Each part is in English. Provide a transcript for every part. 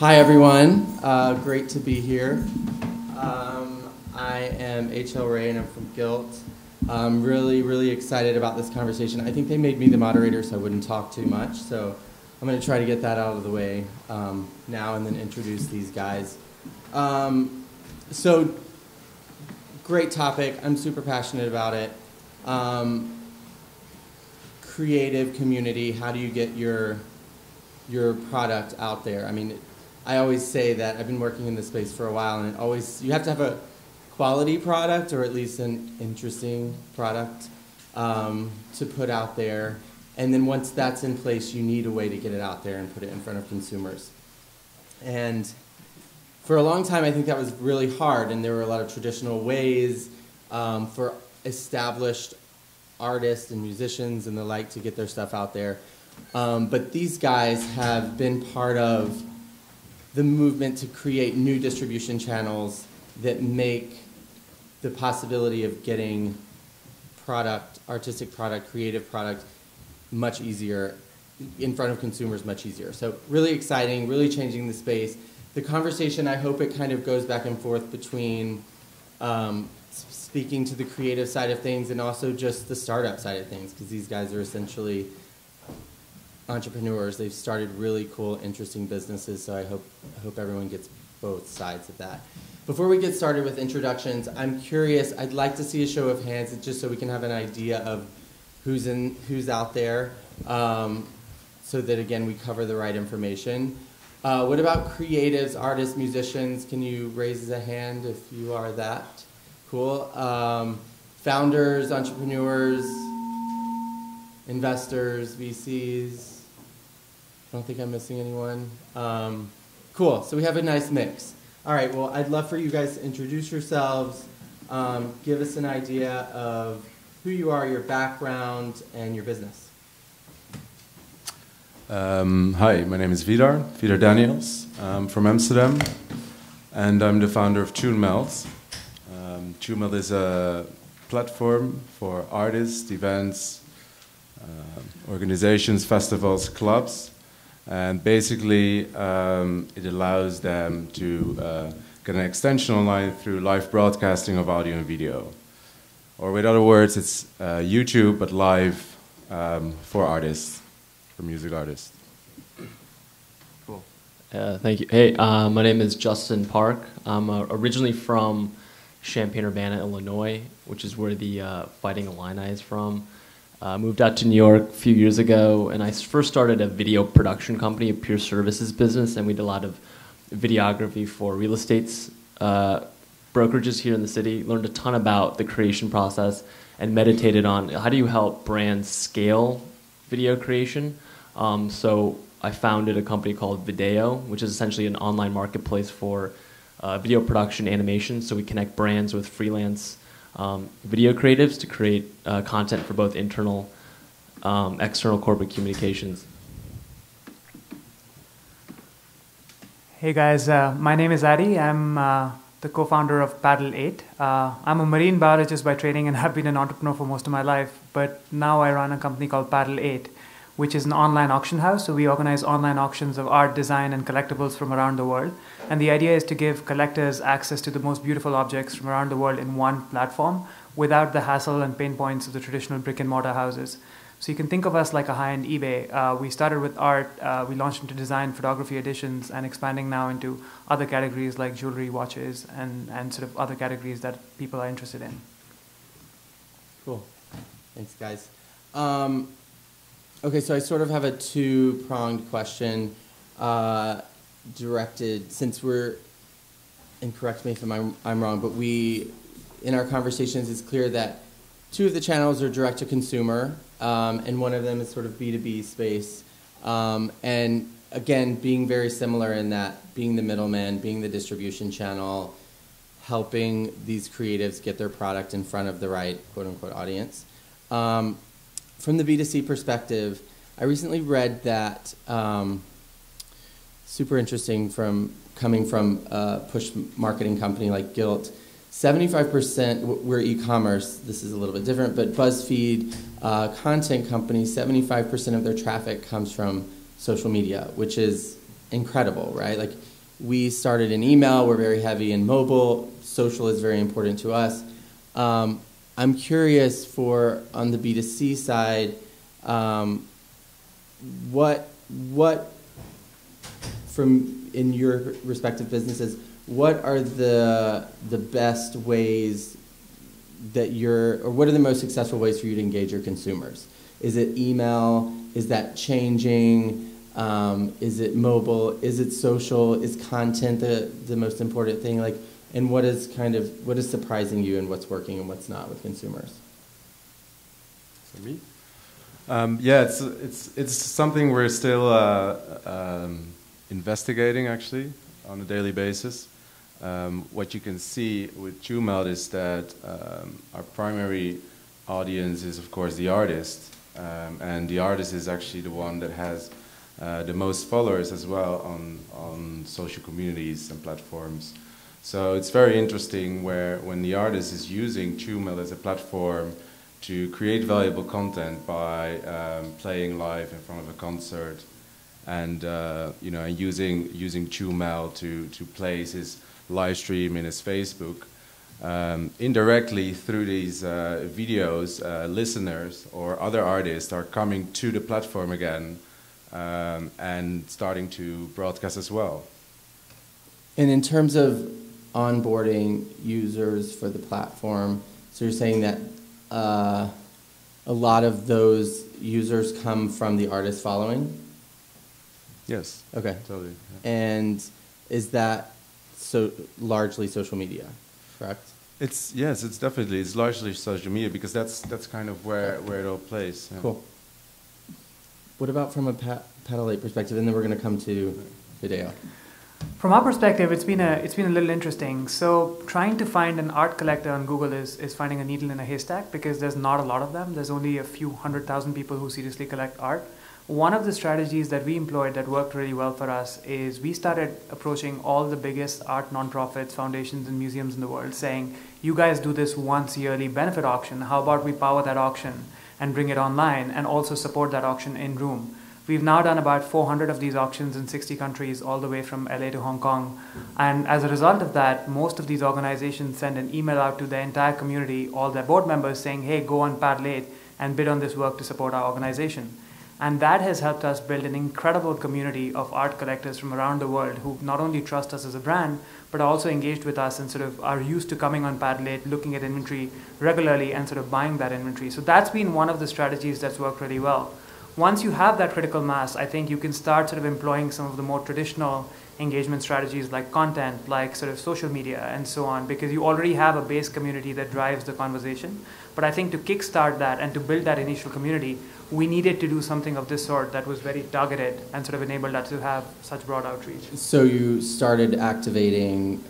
Hi everyone, great to be here. I am H.L. Ray and I'm from Guilt. I'm really excited about this conversation. I think they made me the moderator so I wouldn't talk too much, so I'm going to try to get that out of the way now and then introduce these guys. So, great topic. I'm super passionate about it. Creative community, how do you get your product out there? I mean, I always say that I've been working in this space for a while, and you have to have a quality product or at least an interesting product to put out there. And then once that's in place, you need a way to get it out there and put it in front of consumers. And for a long time, I think that was really hard, and there were a lot of traditional ways for established artists and musicians and the like to get their stuff out there. But these guys have been part of the movement to create new distribution channels that make the possibility of getting product, artistic product, creative product, much easier, in front of consumers much easier. So really exciting, really changing the space. The conversation, I hope it kind of goes back and forth between speaking to the creative side of things and also just the startup side of things, because these guys are essentially entrepreneurs. They've started really cool, interesting businesses, so I hope everyone gets both sides of that. Before we get started with introductions, I'm curious, I'd like to see a show of hands just so we can have an idea of who's out there, so that again we cover the right information. What about creatives, artists, musicians? Can you raise a hand if you are that? Cool. Founders, entrepreneurs, investors, VCs. I don't think I'm missing anyone. Cool, so we have a nice mix. All right, well, I'd love for you guys to introduce yourselves, give us an idea of who you are, your background, and your business. Hi, my name is Vidar Daniels. I'm from Amsterdam, and I'm the founder of TuneMeld. TuneMeld is a platform for artists, events, organizations, festivals, clubs, and basically it allows them to get an extension online through live broadcasting of audio and video. Or with other words, it's YouTube, but live for artists, for music artists. Cool. Thank you. Hey, my name is Justin Park. I'm originally from Champaign-Urbana, Illinois, which is where the Fighting Illini is from. Moved out to New York a few years ago, and I first started a video production company, a peer services business, and we did a lot of videography for real estate brokerages here in the city. Learned a ton about the creation process and meditated on how do you help brands scale video creation. So I founded a company called Video, which is essentially an online marketplace for video production animation. So we connect brands with freelance video creatives to create content for both internal, external corporate communications. Hey guys, my name is Adi. I'm the co-founder of Paddle 8. I'm a marine biologist by training and have been an entrepreneur for most of my life, but now I run a company called Paddle 8, which is an online auction house. So we organize online auctions of art, design, and collectibles from around the world. And the idea is to give collectors access to the most beautiful objects from around the world in one platform without the hassle and pain points of the traditional brick and mortar houses. So you can think of us like a high-end eBay. We started with art, we launched into design, photography editions, and expanding now into other categories like jewelry, watches, and sort of other categories that people are interested in. Cool. Thanks, guys. Okay, so I sort of have a two-pronged question directed, since we're, and correct me if I'm wrong, but in our conversations, it's clear that two of the channels are direct-to-consumer, and one of them is sort of B2B space. And again, being very similar in that, being the middleman, being the distribution channel, helping these creatives get their product in front of the right quote-unquote audience. From the B2C perspective, I recently read that, super interesting coming from a push marketing company like Guilt, 75%, we're e-commerce, this is a little bit different, but BuzzFeed, content companies, 75% of their traffic comes from social media, which is incredible, right? Like, we started in email, we're very heavy in mobile, social is very important to us. I'm curious for, on the B2C side, what from, in your respective businesses, what are the best ways that or what are the most successful ways for you to engage your consumers? Is it email? Is that changing? Is it mobile? Is it social? Is content the most important thing? Like, and what is surprising you and what's working and what's not with consumers? For me? Yeah, it's something we're still investigating, actually, on a daily basis. What you can see with TrueMelt is that our primary audience is, of course, the artist. And the artist is actually the one that has the most followers as well on social communities and platforms. So it's very interesting when the artist is using TrueMelt as a platform to create valuable content by playing live in front of a concert, and using TrueMelt to place his live stream in his Facebook. Indirectly through these videos, listeners or other artists are coming to the platform again and starting to broadcast as well. And in terms of onboarding users for the platform, so you're saying that a lot of those users come from the artist following? Yes. Okay. Totally. Yeah. And is that largely social media, correct? It's largely social media, because that's kind of where it all plays. Yeah. Cool. What about from a Paddle 8 perspective? And then we're going to come to Vidar. From our perspective, it's been a little interesting. So trying to find an art collector on Google is finding a needle in a haystack, because there's not a lot of them. There's only a few 100,000 people who seriously collect art. One of the strategies that we employed that worked really well for us is we started approaching all the biggest art nonprofits, foundations, and museums in the world, saying, you guys do this once yearly benefit auction. How about we power that auction and bring it online and also support that auction in room? We've now done about 400 of these auctions in 60 countries, all the way from LA to Hong Kong. And as a result of that, most of these organizations send an email out to their entire community, all their board members, saying, hey, go on Paddle 8 and bid on this work to support our organization. And that has helped us build an incredible community of art collectors from around the world who not only trust us as a brand, but are also engaged with us and sort of are used to coming on Paddle 8, looking at inventory regularly and sort of buying that inventory. So that's been one of the strategies that's worked really well. Once you have that critical mass, I think you can start sort of employing some of the more traditional engagement strategies like content, like sort of social media and so on, because you already have a base community that drives the conversation. But I think to kickstart that and to build that initial community, we needed to do something of this sort that was very targeted and sort of enabled us to have such broad outreach. So you started activating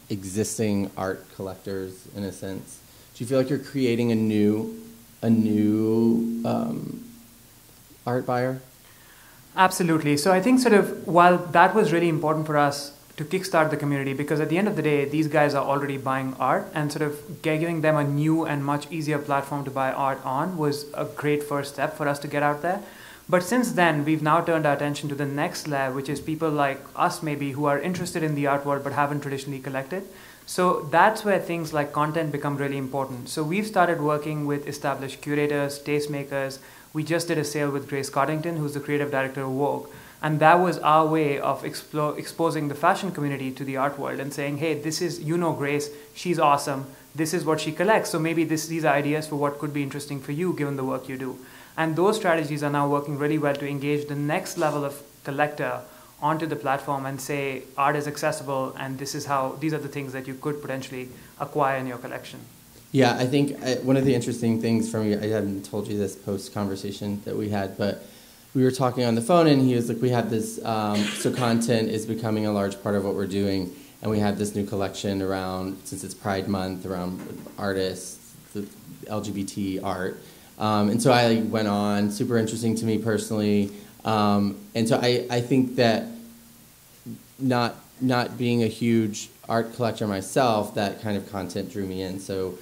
existing art collectors in a sense. Do you feel like you're creating a new art buyer? Absolutely. So I think sort of while that was really important for us to kickstart the community, because at the end of the day, these guys are already buying art, and sort of giving them a new and much easier platform to buy art on was a great first step for us to get out there. But since then, we've now turned our attention to the next layer, which is people like us maybe who are interested in the art world but haven't traditionally collected. So that's where things like content become really important. So we've started working with established curators, tastemakers. We just did a sale with Grace Coddington, who's the creative director of Vogue. And that was our way of exposing the fashion community to the art world and saying, hey, this is, Grace, she's awesome. This is what she collects. So maybe these are ideas for what could be interesting for you given the work you do. And those strategies are now working really well to engage the next level of collector onto the platform and say, art is accessible and these are the things that you could potentially acquire in your collection. Yeah, I think one of the interesting things for me, I haven't told you this post-conversation that we had, but we were talking on the phone and he was like, we have this, so content is becoming a large part of what we're doing, and we have this new collection around, since it's Pride Month, around artists, the LGBT art. And so I went on, super interesting to me personally. And so I think that not being a huge art collector myself, that kind of content drew me in. So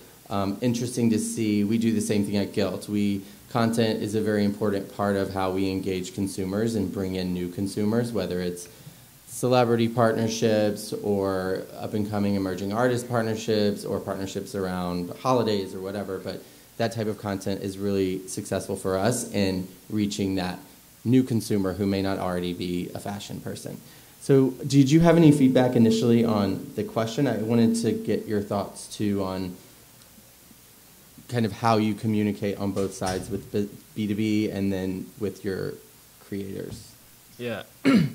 interesting to see. We do the same thing at Guilt. We content is a very important part of how we engage consumers and bring in new consumers, whether it's celebrity partnerships or up-and-coming emerging artist partnerships or partnerships around holidays or whatever. But that type of content is really successful for us in reaching that new consumer who may not already be a fashion person. So did you have any feedback initially on the question? I wanted to get your thoughts too on kind of how you communicate on both sides with B2B and then with your creators. Yeah,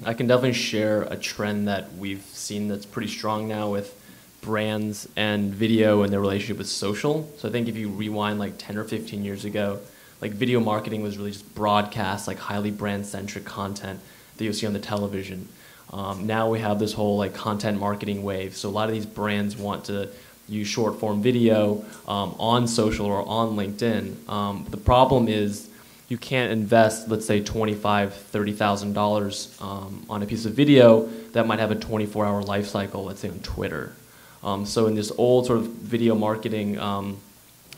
I can definitely share a trend that we've seen that's pretty strong now with brands and video and their relationship with social. So I think if you rewind like 10 or 15 years ago, like video marketing was really just broadcast, like highly brand-centric content that you'll see on the television. Now we have this whole like content marketing wave. So a lot of these brands want to use short form video on social or on LinkedIn. The problem is you can't invest, let's say, $25,000, $30,000 on a piece of video that might have a 24-hour life cycle, let's say on Twitter. So in this old sort of video marketing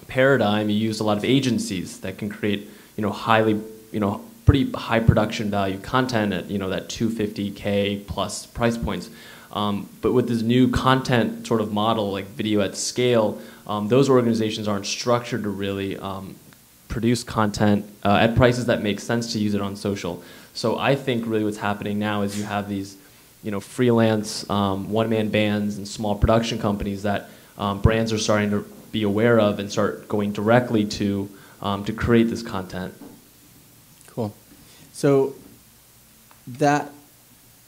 paradigm, you use a lot of agencies that can create, highly, pretty high production value content at, that $250K plus price points. But with this new content sort of model, like video at scale, those organizations aren't structured to really produce content at prices that make sense to use it on social. So I think really what's happening now is you have these, freelance one-man bands and small production companies that brands are starting to be aware of and start going directly to create this content. Cool. So that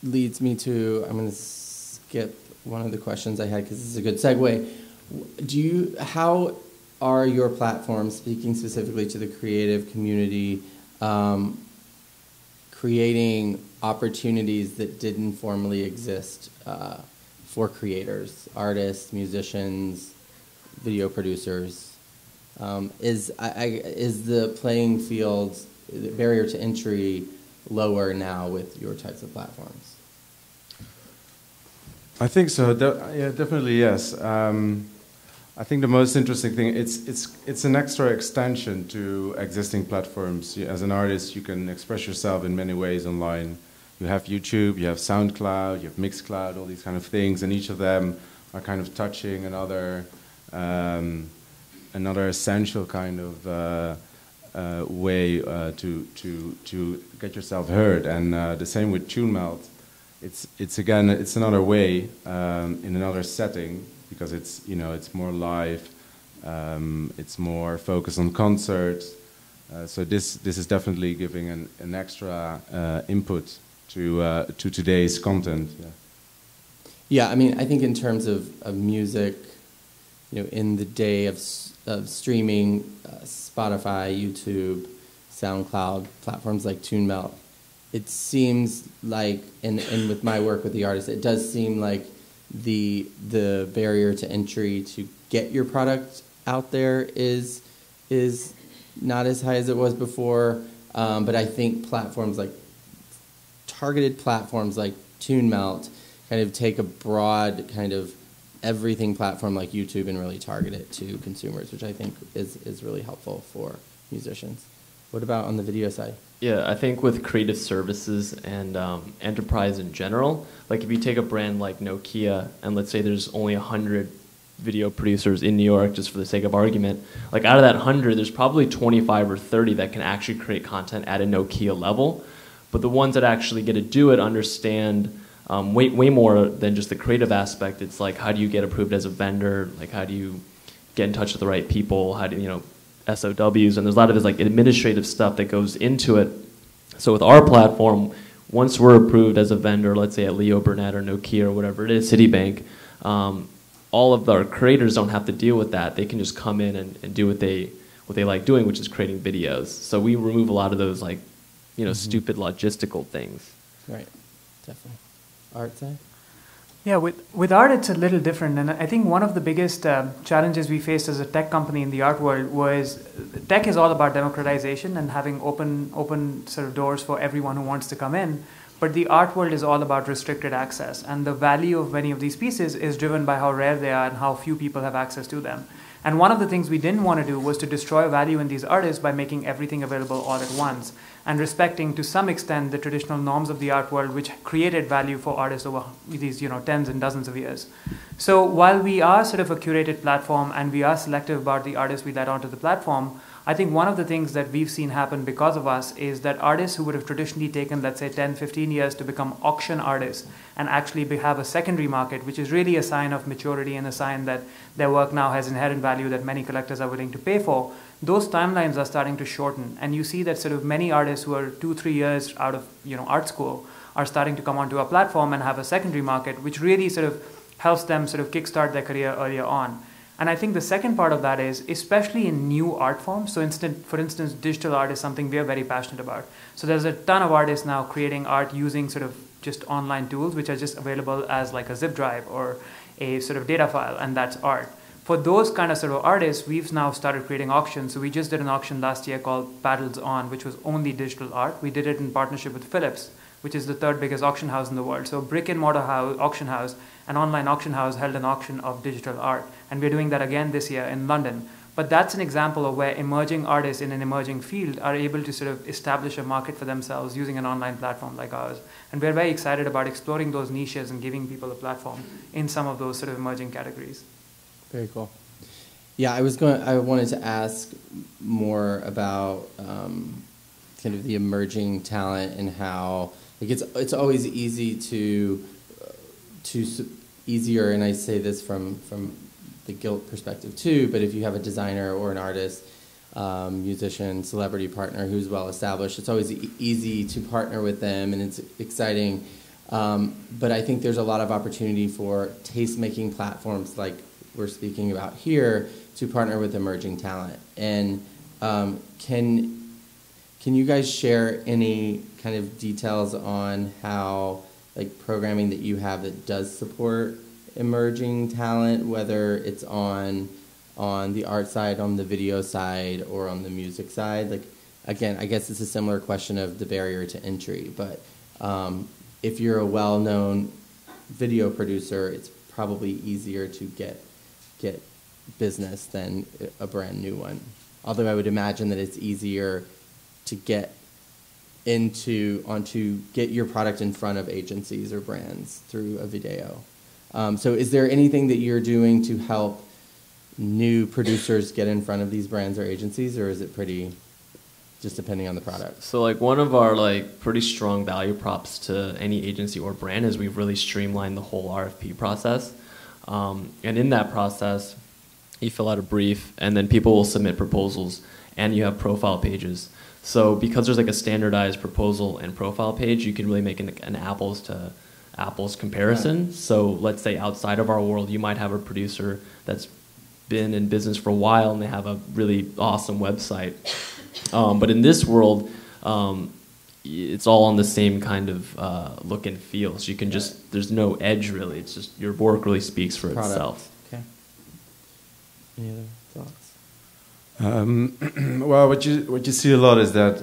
leads me to, I'm going to skip one of the questions I had because this is a good segue. How are your platforms, speaking specifically to the creative community, creating opportunities that didn't formerly exist for creators, artists, musicians, video producers? Is the playing field, the barrier to entry, lower now with your types of platforms? I think so. Yeah, definitely yes. I think the most interesting thing, it's an extra extension to existing platforms. As an artist, you can express yourself in many ways online. You have YouTube, you have SoundCloud, you have Mixcloud, all these kind of things, and each of them are kind of touching another essential kind of way to get yourself heard. And the same with TuneMelt. It's another way in another setting, because it's more live, it's more focused on concerts. So this is definitely giving an extra input to today's content. Yeah, I mean, I think in terms of music, in the day of streaming, Spotify, YouTube, SoundCloud, platforms like TuneMelt, it seems like, and with my work with the artists, it does seem like the barrier to entry to get your product out there is not as high as it was before. But I think targeted platforms like TuneMelt kind of take a broad kind of everything platform like YouTube and really target it to consumers, which I think is really helpful for musicians. What about on the video side? Yeah, I think with creative services and enterprise in general, like if you take a brand like Nokia and let's say there's only 100 video producers in New York, just for the sake of argument, like out of that 100, there's probably 25 or 30 that can actually create content at a Nokia level. But the ones that actually get to do it understand way more than just the creative aspect. It's like, how do you get approved as a vendor? Like, how do you get in touch with the right people? How do SOWs, and there's a lot of this like administrative stuff that goes into it. So with our platform, once we're approved as a vendor, let's say at Leo Burnett or Nokia or whatever it is, Citibank, all of our creators don't have to deal with that. They can just come in and do what they like doing, which is creating videos. So we remove a lot of those like, stupid logistical things. Right, definitely. Art side? Yeah, with art, it's a little different. And I think one of the biggest challenges we faced as a tech company in the art world was tech is all about democratization and having open sort of doors for everyone who wants to come in. But the art world is all about restricted access. And the value of many of these pieces is driven by how rare they are and how few people have access to them. And one of the things we didn't want to do was to destroy value in these artists by making everything available all at once, and respecting to some extent the traditional norms of the art world, which created value for artists over these tens and dozens of years. So while we are sort of a curated platform and we are selective about the artists we let onto the platform, I think one of the things that we've seen happen because of us is that artists who would have traditionally taken, let's say, 10, 15 years to become auction artists and actually have a secondary market, which is really a sign of maturity and a sign that their work now has inherent value that many collectors are willing to pay for, those timelines are starting to shorten. And you see that sort of many artists who are 2-3 years out of art school are starting to come onto our platform and have a secondary market, which really sort of helps them sort of kickstart their career earlier on. And I think the second part of that is, especially in new art forms, so for instance, digital art is something we are very passionate about. So there's a ton of artists now creating art using sort of just online tools, which are just available as like a zip drive or a sort of data file, and that's art. For those kind of sort of artists, we've now started creating auctions. So we just did an auction last year called Paddles On, which was only digital art. We did it in partnership with Philips, which is the third biggest auction house in the world. So brick and mortar auction house, an online auction house held an auction of digital art. And we're doing that again this year in London. But that's an example of where emerging artists in an emerging field are able to sort of establish a market for themselves using an online platform like ours. And we're very excited about exploring those niches and giving people a platform in some of those sort of emerging categories. Very cool. Yeah, I wanted to ask more about kind of the emerging talent and how it's always easy easier, and I say this from the guilt perspective too, but if you have a designer or an artist, musician, celebrity partner who's well established, it's always easy to partner with them and it's exciting. But I think there's a lot of opportunity for taste-making platforms like we're speaking about here to partner with emerging talent. And can you guys share any kind of details on how programming that you have that does support emerging talent, whether it's on the art side, on the video side, or on the music side? Again, I guess it's a similar question of the barrier to entry, but if you're a well-known video producer, it's probably easier to get business than a brand new one. Although I would imagine that it's easier to get get your product in front of agencies or brands through a video. So is there anything that you're doing to help new producers get in front of these brands or agencies, or is it pretty just depending on the product? So one of our pretty strong value props to any agency or brand is we've really streamlined the whole RFP process. And in that process, you fill out a brief, and then people will submit proposals, and you have profile pages. So because there's a standardized proposal and profile page, you can really make an apples to apples comparison. Yeah. So let's say outside of our world, you might have a producer that's been in business for a while and they have a really awesome website. But in this world, it's all on the same kind of look and feel. So you can there's no edge really. It's just your work really speaks for itself. Okay. Any other thoughts? Well, what you see a lot is that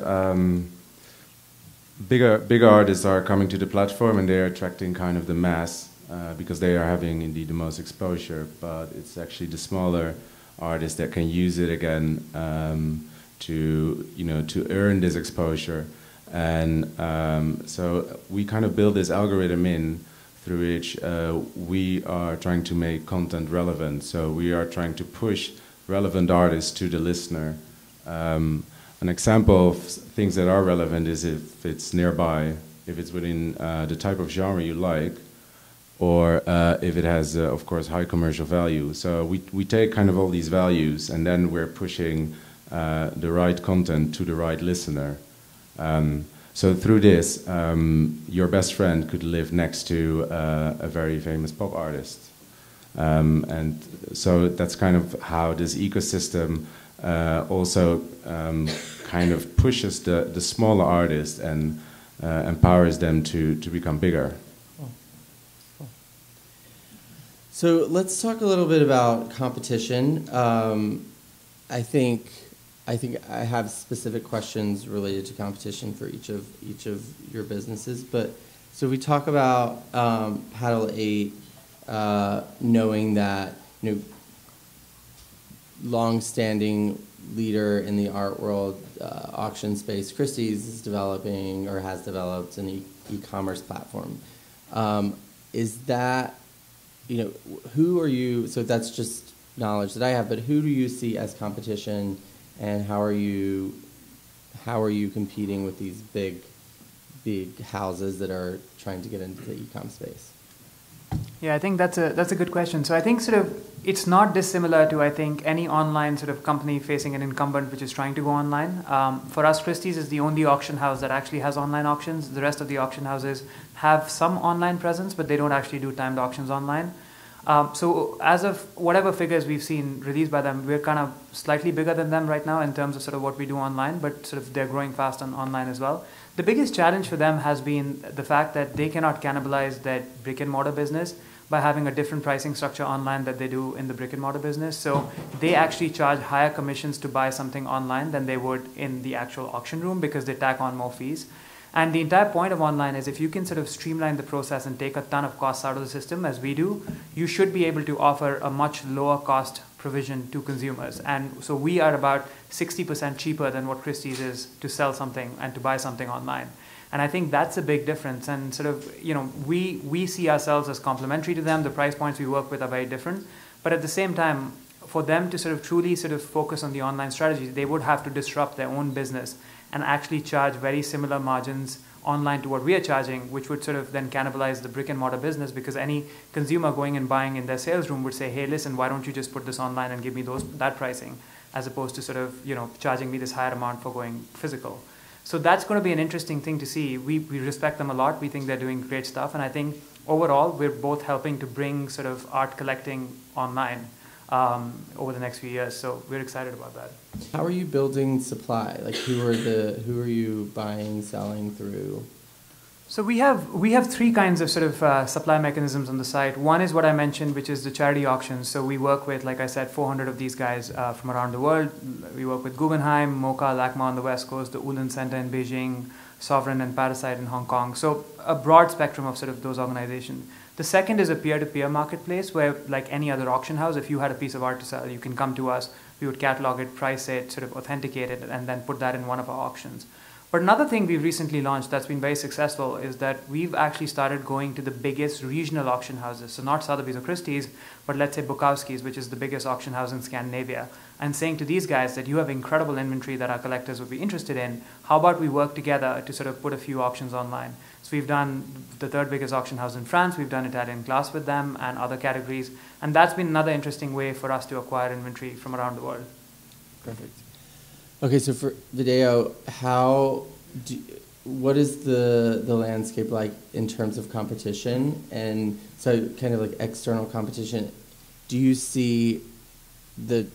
bigger artists are coming to the platform and they are attracting kind of the mass because they are having indeed the most exposure. But it's actually the smaller artists that can use it again to earn this exposure. And so we kind of build this algorithm in through which we are trying to make content relevant. So we are trying to push relevant artists to the listener. An example of things that are relevant is if it's nearby, if it's within the type of genre you like, or if it has, of course, high commercial value. So we take kind of all these values and then we're pushing the right content to the right listener. So through this, your best friend could live next to a very famous pop artist. And so that's kind of how this ecosystem also kind of pushes the smaller artists and empowers them to become bigger. Cool. So let's talk a little bit about competition. I think I have specific questions related to competition for each of your businesses. But so we talk about Paddle 8, knowing that long-standing leader in the art world auction space, Christie's is developing or has developed an e-commerce platform. Is that, who are you, so that's just knowledge that I have, but who do you see as competition, and how are you competing with these big houses that are trying to get into the e-com space? Yeah, I think that's a good question. So I think sort of it's not dissimilar to, I think, any online sort of company facing an incumbent which is trying to go online. For us, Christie's is the only auction house that actually has online auctions. The rest of the auction houses have some online presence, but they don't actually do timed auctions online. So as of whatever figures we've seen released by them, we're kind of slightly bigger than them right now in terms of sort of what we do online, but sort of they're growing fast on online as well. The biggest challenge for them has been the fact that they cannot cannibalize that brick and mortar business by having a different pricing structure online that they do in the brick and mortar business. So they actually charge higher commissions to buy something online than they would in the actual auction room because they tack on more fees. And the entire point of online is if you can sort of streamline the process and take a ton of costs out of the system, as we do, you should be able to offer a much lower cost provision to consumers. And so we are about 60% cheaper than what Christie's is to sell something and to buy something online. And I think that's a big difference. And sort of, we see ourselves as complementary to them. The price points we work with are very different. But at the same time, for them to sort of truly sort of focus on the online strategy, they would have to disrupt their own business and actually charge very similar margins online to what we are charging, which would sort of then cannibalize the brick and mortar business, because any consumer going and buying in their sales room would say, hey, listen, why don't you just put this online and give me that pricing, as opposed to sort of, charging me this higher amount for going physical. So that's going to be an interesting thing to see. We respect them a lot. We think they're doing great stuff. And I think overall, we're both helping to bring sort of art collecting online over the next few years. So we're excited about that. How are you building supply? Like who are you buying, selling through? So we have three kinds of sort of supply mechanisms on the site. One is what I mentioned, which is the charity auctions. So we work with, like I said, 400 of these guys from around the world. We work with Guggenheim, Mocha, LACMA on the West Coast, the Ulan Center in Beijing, Sovereign and Parasite in Hong Kong. So a broad spectrum of sort of those organizations. The second is a peer-to-peer marketplace where, like any other auction house, if you had a piece of art to sell, you can come to us, we would catalog it, price it, sort of authenticate it, and then put that in one of our auctions. But another thing we've recently launched that's been very successful is that we've actually started going to the biggest regional auction houses. So not Sotheby's or Christie's, but let's say Bukowski's, which is the biggest auction house in Scandinavia, and saying to these guys that you have incredible inventory that our collectors would be interested in. How about we work together to sort of put a few auctions online? So we've done the third biggest auction house in France. We've done Italian glass with them and other categories. And that's been another interesting way for us to acquire inventory from around the world. Perfect. Okay, so for Vidar, what is the landscape like in terms of competition? And so kind of like external competition, do you see the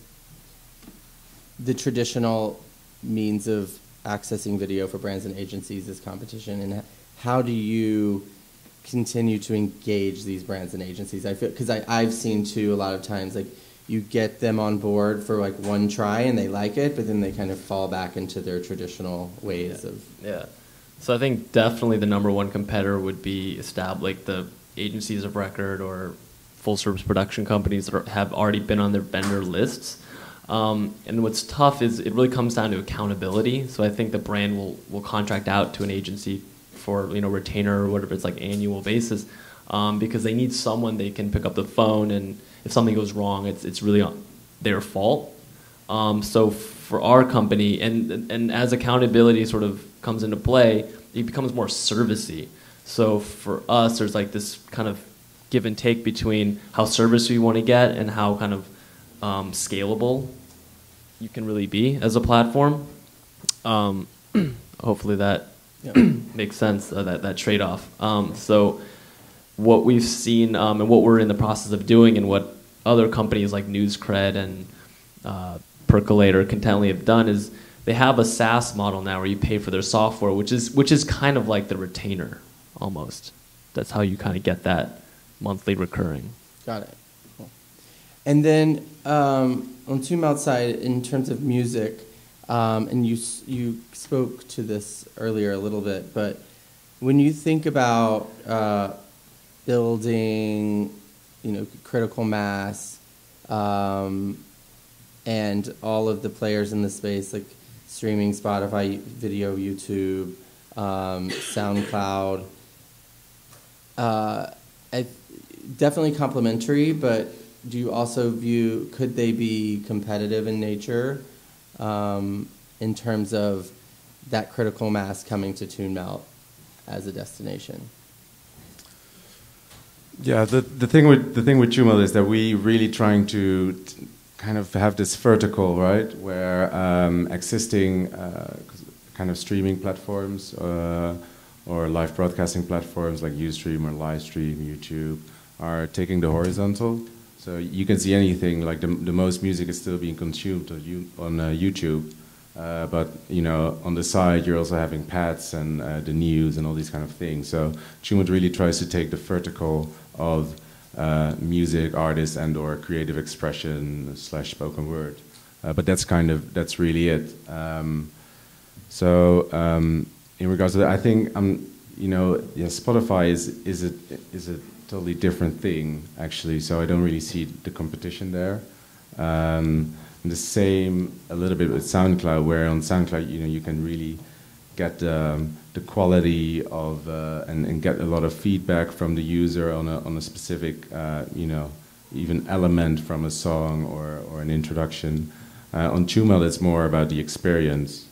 traditional means of accessing video for brands and agencies as competition, and how do you continue to engage these brands and agencies? I feel, because I've seen too a lot of times, like you get them on board for like one try and they like it, but then they kind of fall back into their traditional ways of. Yeah. So I think definitely the number one competitor would be like the agencies of record or full service production companies that have already been on their vendor lists. And what's tough is it really comes down to accountability. So I think the brand will contract out to an agency for retainer or whatever, it's like annual basis, because they need someone they can pick up the phone, and if something goes wrong, it's really their fault. So for our company, and as accountability sort of comes into play, it becomes more servicey. So for us, there's like this kind of give and take between how service we want to get and how kind of scalable you can really be as a platform. Hopefully that makes sense, that trade-off. So what we've seen and what we're in the process of doing, and what other companies like NewsCred and Percolate or Contently have done, is they have a SaaS model now where you pay for their software, which is kind of like the retainer almost. That's how you kind of get that monthly recurring. Got it. Cool. And then on Tomb Outside, in terms of music, and you spoke to this earlier a little bit, but when you think about building, critical mass, and all of the players in the space, like streaming, Spotify, video, YouTube, SoundCloud. Definitely complementary, but do you also view, could they be competitive in nature in terms of that critical mass coming to TuneMelt as a destination? Yeah, the thing with TuneMelt is that we really trying to kind of have this vertical, right, where existing kind of streaming platforms or live broadcasting platforms like Ustream or Livestream, YouTube, are taking the horizontal. So you can see anything, like the most music is still being consumed on YouTube, but you know, on the side you're also having pads and the news and all these kind of things. So TuneMelt really tries to take the vertical of music, artists, and/or creative expression / spoken word. But that's really it. In regards to that, I think you know, yeah, Spotify is a totally different thing actually. So I don't really see the competition there. And the same a little bit with SoundCloud, where on SoundCloud, you know, you can really get the quality of and get a lot of feedback from the user on a specific you know, even element from a song or an introduction. On TuneMelt, it's more about the experience.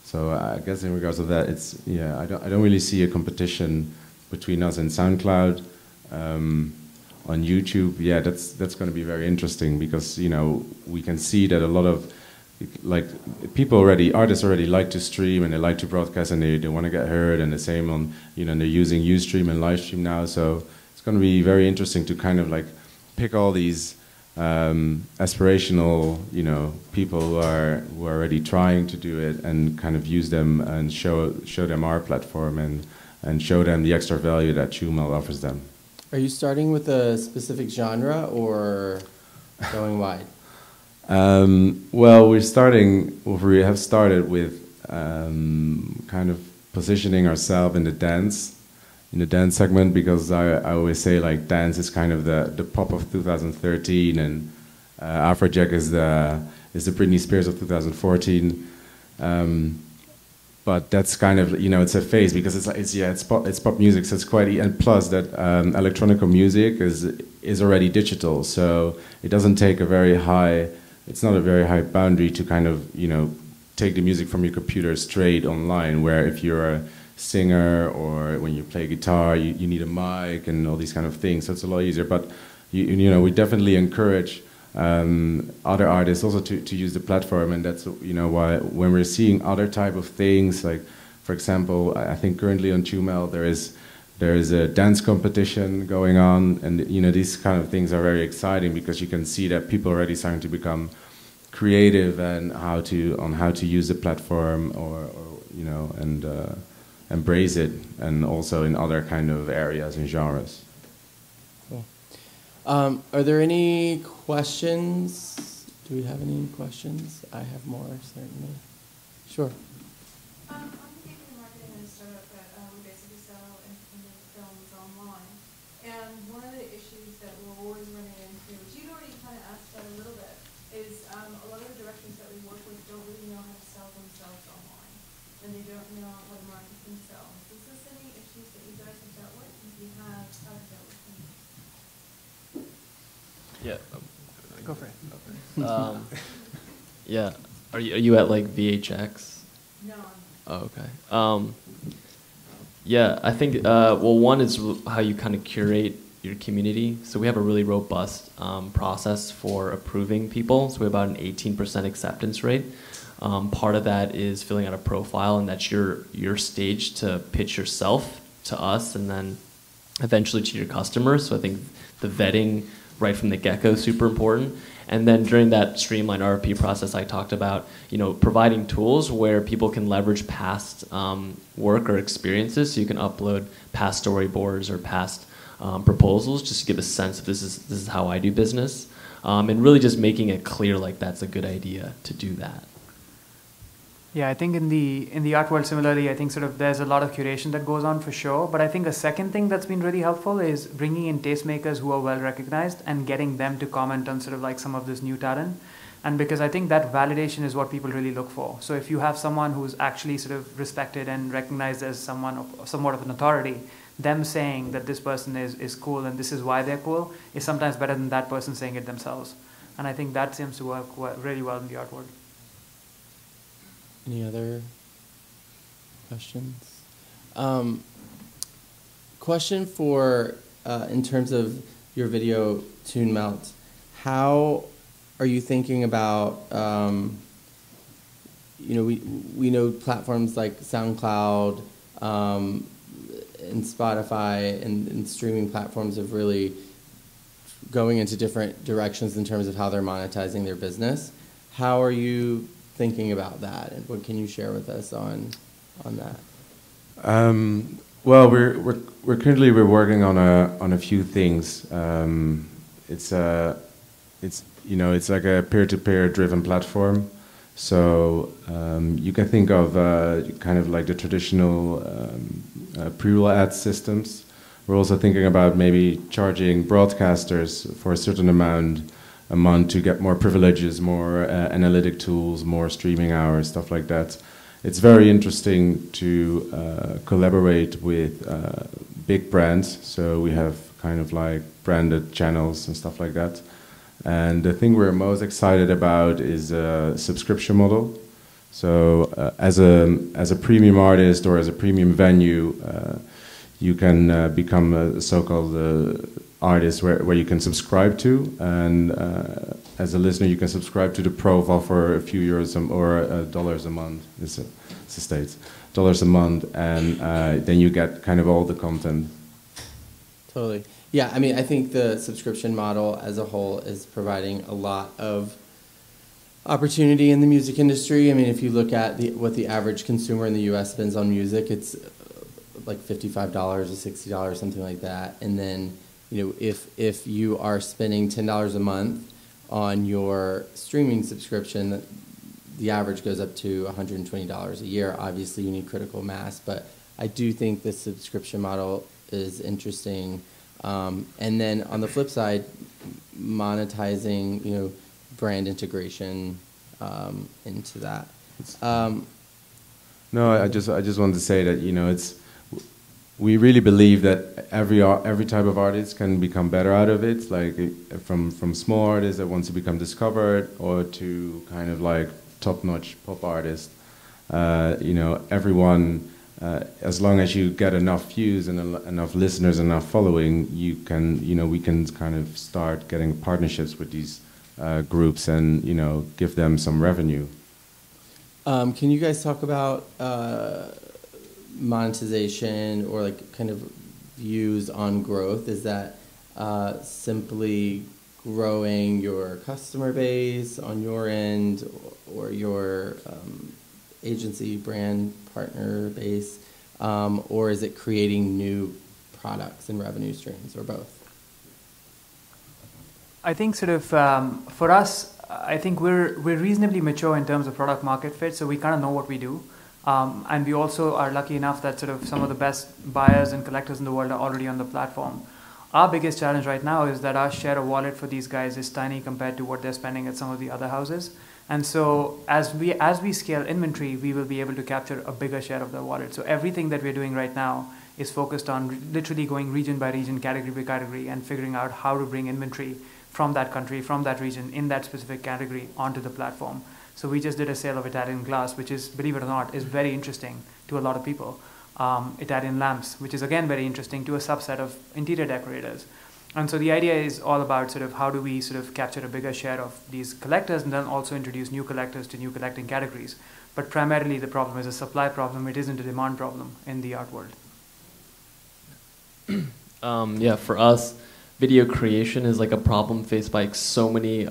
So I guess in regards to that, it's, yeah, I don't really see a competition between us and SoundCloud. On YouTube, yeah, that's going to be very interesting, because you know, we can see that a lot of artists already like to stream and they like to broadcast and they want to get heard, and the same on, you know, they're using Ustream and Livestream now. So it's going to be very interesting to kind of like pick all these aspirational, you know, people who are already trying to do it and kind of use them and show them our platform and show them the extra value that TuneMelt offers them. Are you starting with a specific genre or going wide? Well, we have started with kind of positioning ourselves in the dance segment, because I always say, like, dance is kind of the pop of 2013, and Afrojack is the Britney Spears of 2014. But that's kind of, you know, it's a phase, because it's pop music, so it's quite, and plus that electronic music is already digital, so it doesn't take it's not a very high boundary to kind of, you know, take the music from your computer straight online, where if you're a singer or when you play guitar, you need a mic and all these kind of things, so it's a lot easier. But you know, we definitely encourage other artists also to use the platform, and that's, you know, why when we're seeing other type of things, like for example, I think currently on TuneMelt there is a dance competition going on, and you know, these kind of things are very exciting, because you can see that people are already starting to become creative and how to use the platform, or you know, and embrace it, and also in other kind of areas and genres. Cool. Are there any questions? Do we have any questions? I have more, certainly. Sure. I'm thinking marketing and startup that we basically sell independent films online. And one of the issues that we're always running into, which you'd already kind of asked about a little bit, is a lot of the directors that we work with don't really know how to sell themselves online. And they don't know how to market themselves. Is this any issues that you guys have dealt with? If you have, how have dealt with them? Yeah. Go for it. Yeah. Are you at like VHX? No. Oh, okay. Yeah, I think, well, one is how you kind of curate your community. So we have a really robust process for approving people. So we have about an 18% acceptance rate. Part of that is filling out a profile, and that's your stage to pitch yourself to us and then eventually to your customers. So I think the vetting right from the get-go is super important. And then during that streamlined RFP process I talked about, you know, providing tools where people can leverage past work or experiences, so you can upload past storyboards or past proposals, just to give a sense of this is how I do business, and really just making it clear, like, that's a good idea to do that. Yeah, I think in the art world, similarly, I think sort of there's a lot of curation that goes on for sure. But I think a second thing that's been really helpful is bringing in tastemakers who are well recognized and getting them to comment on sort of like some of this new talent. And because I think that validation is what people really look for. So if you have someone who's actually sort of respected and recognized as somewhat of an authority, them saying that this person is cool and this is why they're cool is sometimes better than that person saying it themselves. And I think that seems to work really well in the art world. Any other questions? Question for, in terms of your video tune melt, how are you thinking about, we know platforms like SoundCloud and Spotify and streaming platforms have really going into different directions in terms of how they're monetizing their business. How are you thinking about that, and what can you share with us on that? Well, we're currently working on a few things. It's like a peer-to-peer driven platform. So you can think of kind of like the traditional pre-roll ad systems. We're also thinking about maybe charging broadcasters for a certain amount a month to get more privileges, more analytic tools, more streaming hours, stuff like that. It's very interesting to collaborate with big brands. So we have kind of like branded channels and stuff like that. And the thing we're most excited about is a subscription model. So as a premium artist or as a premium venue, you can become a so-called artist where you can subscribe to, and as a listener you can subscribe to the profile for a few euros or dollars a month. It's the States, dollars a month, and then you get kind of all the content. Totally. Yeah, I mean, I think the subscription model as a whole is providing a lot of opportunity in the music industry. I mean, if you look at what the average consumer in the U.S. spends on music, it's like $55 or $60, something like that. And then, if you are spending $10 a month on your streaming subscription, the average goes up to $120 a year. Obviously, you need critical mass, but I do think the subscription model is interesting. And then on the flip side, monetizing, brand integration into that. No, I just wanted to say that we really believe that every type of artist can become better out of it. Like from small artists that want to become discovered, or to kind of like top-notch pop artists. Everyone. As long as you get enough views and enough listeners, enough following, we can kind of start getting partnerships with these groups and give them some revenue. Can you guys talk about monetization or like kind of views on growth? Is that simply growing your customer base on your end, or your agency brand partner base, or is it creating new products and revenue streams, or both? I think sort of for us, I think we're reasonably mature in terms of product market fit, so we kind of know what we do, and we also are lucky enough that sort of some of the best buyers and collectors in the world are already on the platform. Our biggest challenge right now is that our share of wallet for these guys is tiny compared to what they're spending at some of the other houses. And so as we scale inventory, we will be able to capture a bigger share of their wallet. So everything that we're doing right now is focused on literally going region by region, category by category, and figuring out how to bring inventory from that country, from that region, in that specific category onto the platform. So we just did a sale of Italian glass, which is, believe it or not, is very interesting to a lot of people. Italian lamps, which is again very interesting to a subset of interior decorators. And so the idea is all about sort of how do we sort of capture a bigger share of these collectors, and then also introduce new collectors to new collecting categories. But primarily the problem is a supply problem. It isn't a demand problem in the art world. Yeah, for us, video creation is like a problem faced by so many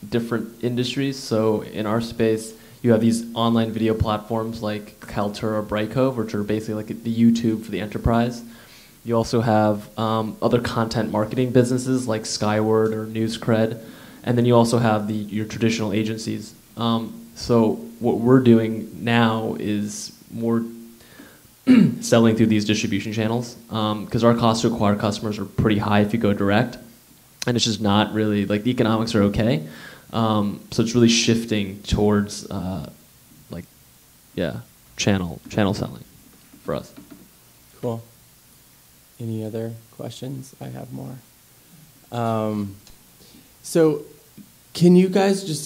different industries. So in our space, you have these online video platforms like Kaltura or Brightcove, which are basically like the YouTube for the enterprise. You also have other content marketing businesses like Skyward or NewsCred, and then you also have your traditional agencies. So what we're doing now is more selling through these distribution channels, because our cost to acquire customers are pretty high if you go direct, and it's just not really, like, the economics are okay. So it's really shifting towards channel selling for us. Cool. Any other questions? I have more. So can you guys just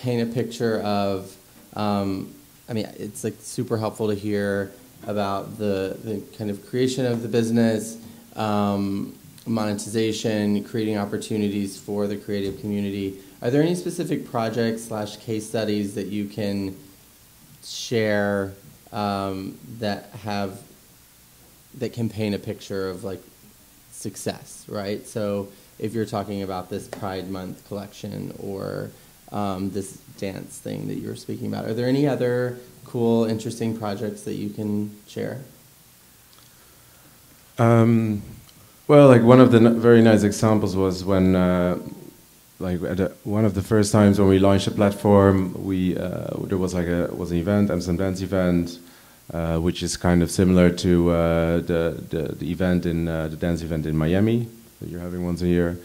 paint a picture of, I mean, it's like super helpful to hear about the kind of creation of the business, monetization, creating opportunities for the creative community. Are there any specific projects / case studies that you can share that can paint a picture of like success, right? So if you're talking about this Pride Month collection or this dance thing that you were speaking about, are there any other cool, interesting projects that you can share? Well, like one of the very nice examples was when, one of the first times when we launched the platform, there was an event, Amsterdam Dance event, which is kind of similar to the event the dance event in Miami that you're having once a year,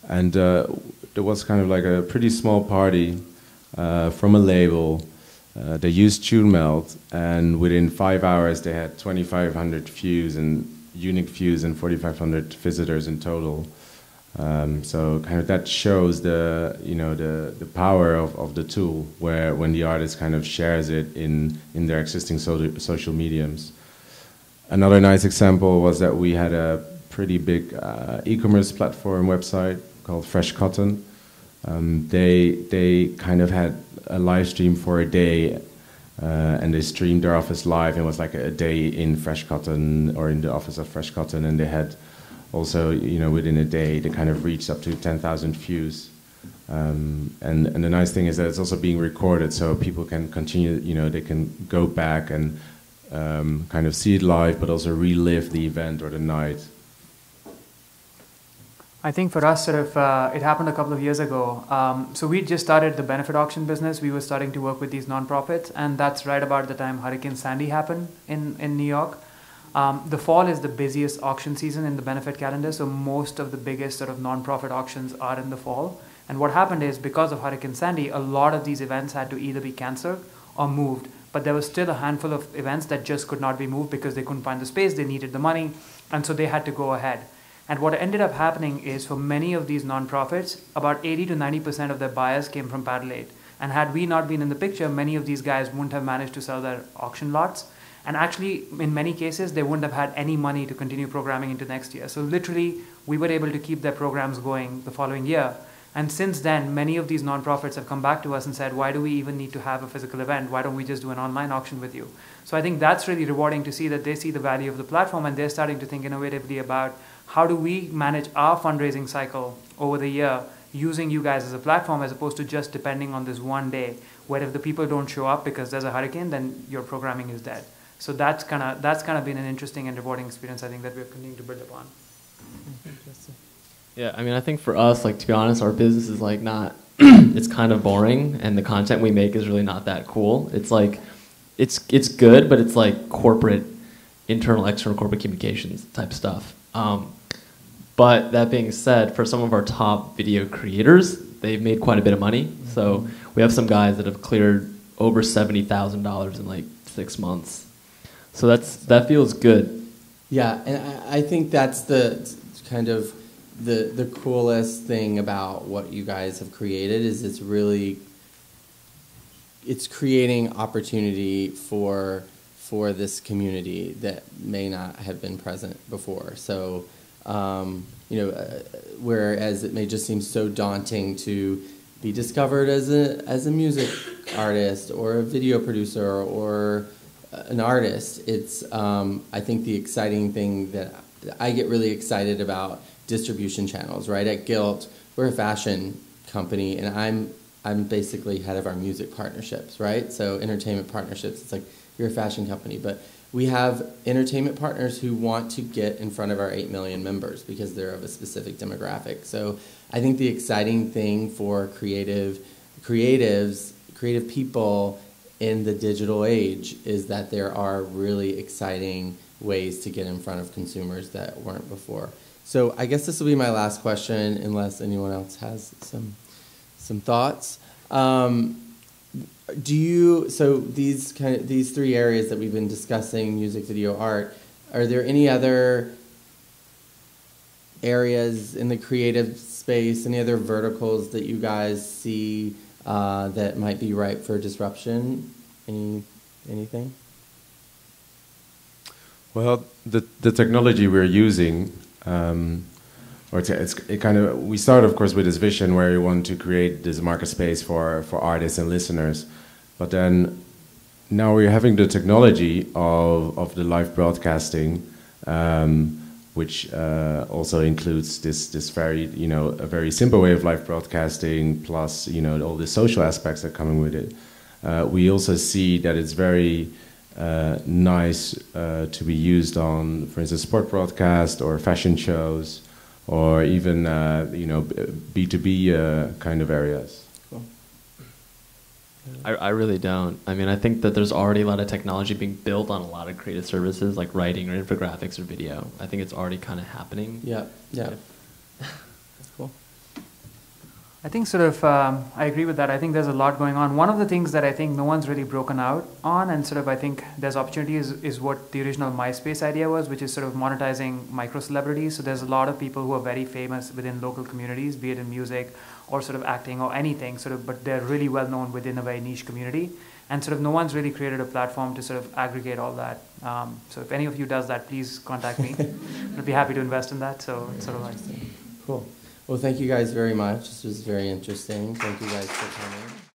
and there was kind of like a pretty small party from a label. They used TuneMelt, and within 5 hours they had 2,500 views and unique views and 4,500 visitors in total. So kind of that shows the power of the tool, where when the artist kind of shares it in their existing social mediums. Another nice example was that we had a pretty big e-commerce platform website called Fresh Cotton. They kind of had a live stream for a day, and they streamed their office live. It was like a day in Fresh Cotton or in the office of Fresh Cotton, and they had also, within a day, they kind of reached up to 10,000 views. And the nice thing is that it's also being recorded, so people can continue, they can go back and kind of see it live, but also relive the event or the night. I think for us, it happened a couple of years ago. So we just started the benefit auction business. We were starting to work with these nonprofits, and that's right about the time Hurricane Sandy happened in New York. The fall is the busiest auction season in the benefit calendar, so most of the biggest sort of nonprofit auctions are in the fall. And what happened is, because of Hurricane Sandy, a lot of these events had to either be canceled or moved, but there was still a handful of events that just could not be moved because they couldn't find the space, they needed the money, and so they had to go ahead. And what ended up happening is, for many of these nonprofits, about 80 to 90% of their buyers came from Paddle 8. And had we not been in the picture, many of these guys wouldn't have managed to sell their auction lots. And actually, in many cases, they wouldn't have had any money to continue programming into next year. So literally, we were able to keep their programs going the following year. And since then, many of these nonprofits have come back to us and said, why do we even need to have a physical event? Why don't we just do an online auction with you? So I think that's really rewarding to see that they see the value of the platform, and they're starting to think innovatively about how do we manage our fundraising cycle over the year using you guys as a platform, as opposed to just depending on this one day, where if the people don't show up because there's a hurricane, then your programming is dead. So that's kind of been an interesting and rewarding experience, I think, that we're continuing to build upon. Yeah, I mean, I think for us, like, to be honest, our business is like not, it's kind of boring, and the content we make is really not that cool. It's like, it's good, but it's like corporate, internal, external corporate communications type stuff. But that being said, for some of our top video creators, they've made quite a bit of money. So we have some guys that have cleared over $70,000 in like 6 months. So that feels good. Yeah, and I think that's the kind of the coolest thing about what you guys have created is it's creating opportunity for this community that may not have been present before. So, whereas it may just seem so daunting to be discovered as a music artist or a video producer or an artist, it's I think the exciting thing that I get really excited about distribution channels, right? At Gilt, we're a fashion company, and I'm basically head of our music partnerships, right? So entertainment partnerships, it's like you're a fashion company, but we have entertainment partners who want to get in front of our 8 million members because they're of a specific demographic. So I think the exciting thing for creative people in the digital age is that there are really exciting ways to get in front of consumers that weren't before. So I guess this will be my last question, unless anyone else has some thoughts. So these three areas that we've been discussing, music, video, art, are there any other areas in the creative space, any other verticals that you guys see that might be ripe for disruption? Anything? Well, the technology we're using, we start, of course, with this vision where we want to create this market space for artists and listeners, but then now we're having the technology of the live broadcasting, which also includes this very, a very simple way of live broadcasting, plus, all the social aspects that are coming with it. We also see that it's very nice to be used on, for instance, sport broadcast or fashion shows, or even B2B kind of areas. Cool. I really don't. I mean, I think that there's already a lot of technology being built on a lot of creative services like writing or infographics or video. I think it's already kind of happening. Yeah. That's cool. I think I agree with that. I think there's a lot going on. One of the things that I think no one's really broken out on, and I think there's opportunity is what the original MySpace idea was, which is monetizing micro celebrities. So there's a lot of people who are very famous within local communities, be it in music or acting or anything, but they're really well known within a very niche community. And no one's really created a platform to aggregate all that. So if any of you does that, please contact me. I'd be happy to invest in that. So it's cool. Well, thank you guys very much. This was very interesting. Thank you guys for coming.